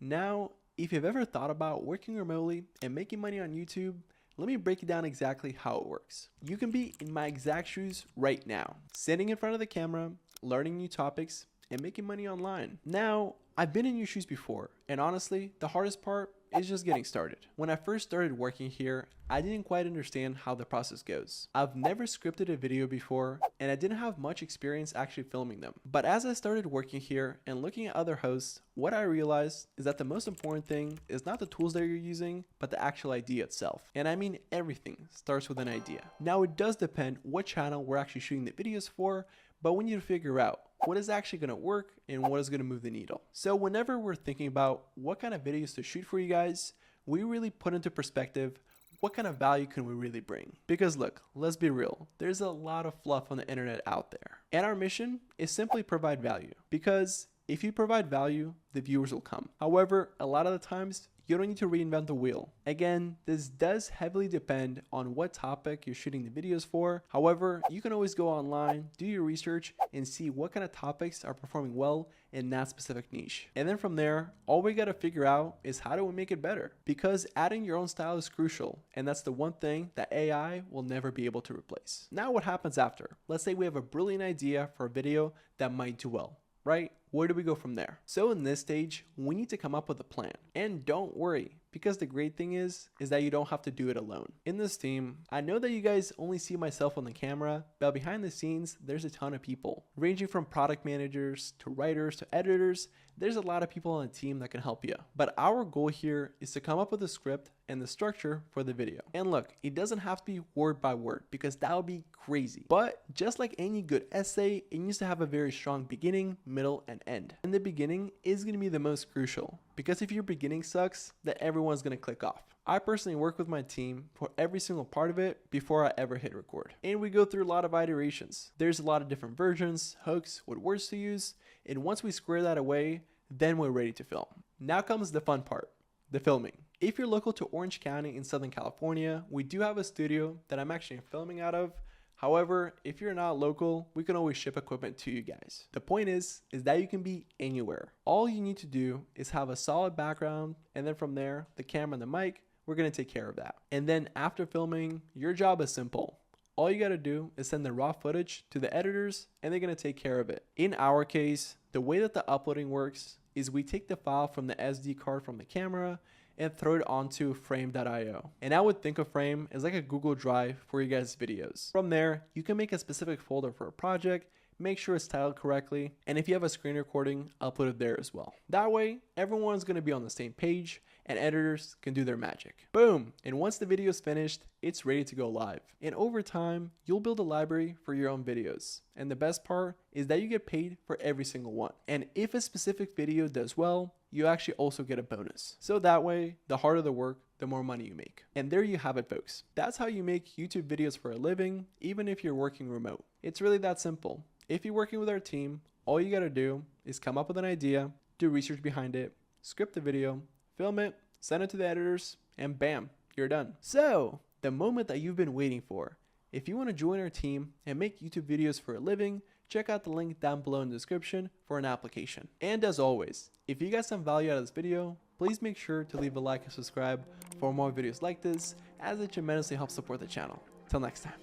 Now, if you've ever thought about working remotely and making money on YouTube, let me break it down exactly how it works. You can be in my exact shoes right now, sitting in front of the camera, learning new topics, and making money online. Now, I've been in your shoes before, and honestly, the hardest part is just getting started. When I first started working here, I didn't quite understand how the process goes. I've never scripted a video before, and I didn't have much experience actually filming them. But as I started working here and looking at other hosts, what I realized is that the most important thing is not the tools that you're using, but the actual idea itself. And I mean, everything starts with an idea. Now, it does depend what channel we're actually shooting the videos for, but we need to figure out what is actually going to work and what is going to move the needle. So whenever we're thinking about what kind of videos to shoot for you guys, we really put into perspective what kind of value can we really bring? Because look, let's be real, there's a lot of fluff on the internet out there. And our mission is simply provide value, because if you provide value, the viewers will come. However, a lot of the times, you don't need to reinvent the wheel. Again, this does heavily depend on what topic you're shooting the videos for. However, you can always go online, do your research, and see what kind of topics are performing well in that specific niche. And then from there, all we gotta figure out is how do we make it better? Because adding your own style is crucial, and that's the one thing that AI will never be able to replace. Now what happens after? Let's say we have a brilliant idea for a video that might do well, right? Where do we go from there? So in this stage, we need to come up with a plan. And don't worry, because the great thing is that you don't have to do it alone. In this team, I know that you guys only see myself on the camera, but behind the scenes, there's a ton of people. Ranging from product managers, to writers, to editors, there's a lot of people on the team that can help you. But our goal here is to come up with a script and the structure for the video. And look, it doesn't have to be word by word, because that would be crazy. But just like any good essay, it needs to have a very strong beginning, middle, and end. And the beginning is going to be the most crucial, because if your beginning sucks, then everyone's going to click off. I personally work with my team for every single part of it before I ever hit record. And we go through a lot of iterations. There's a lot of different versions, hooks, what words to use, and once we square that away, then we're ready to film. Now comes the fun part, the filming. If you're local to Orange County in Southern California, we do have a studio that I'm actually filming out of. However, if you're not local, we can always ship equipment to you guys. The point is that you can be anywhere. All you need to do is have a solid background, and then from there, the camera and the mic, we're gonna take care of that. And then after filming, your job is simple. All you gotta do is send the raw footage to the editors, and they're gonna take care of it. In our case, the way that the uploading works is we take the file from the SD card from the camera and throw it onto frame.io. And I would think of Frame as like a Google Drive for you guys' videos. From there, you can make a specific folder for a project, make sure it's titled correctly, and if you have a screen recording, upload it there as well. That way, everyone's gonna be on the same page, and editors can do their magic. Boom! And once the video is finished, it's ready to go live. And over time, you'll build a library for your own videos. And the best part is that you get paid for every single one. And if a specific video does well, you actually also get a bonus. So that way, the harder the work, the more money you make. And there you have it, folks. That's how you make YouTube videos for a living, even if you're working remote. It's really that simple. If you're working with our team, all you gotta do is come up with an idea, do research behind it, script the video, film it, send it to the editors, and bam, you're done. So, the moment that you've been waiting for. If you want to join our team and make YouTube videos for a living, check out the link down below in the description for an application. And as always, if you got some value out of this video, please make sure to leave a like and subscribe for more videos like this, as it tremendously helps support the channel. Till next time,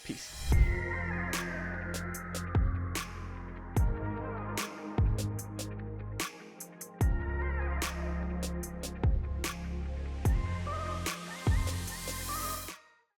peace.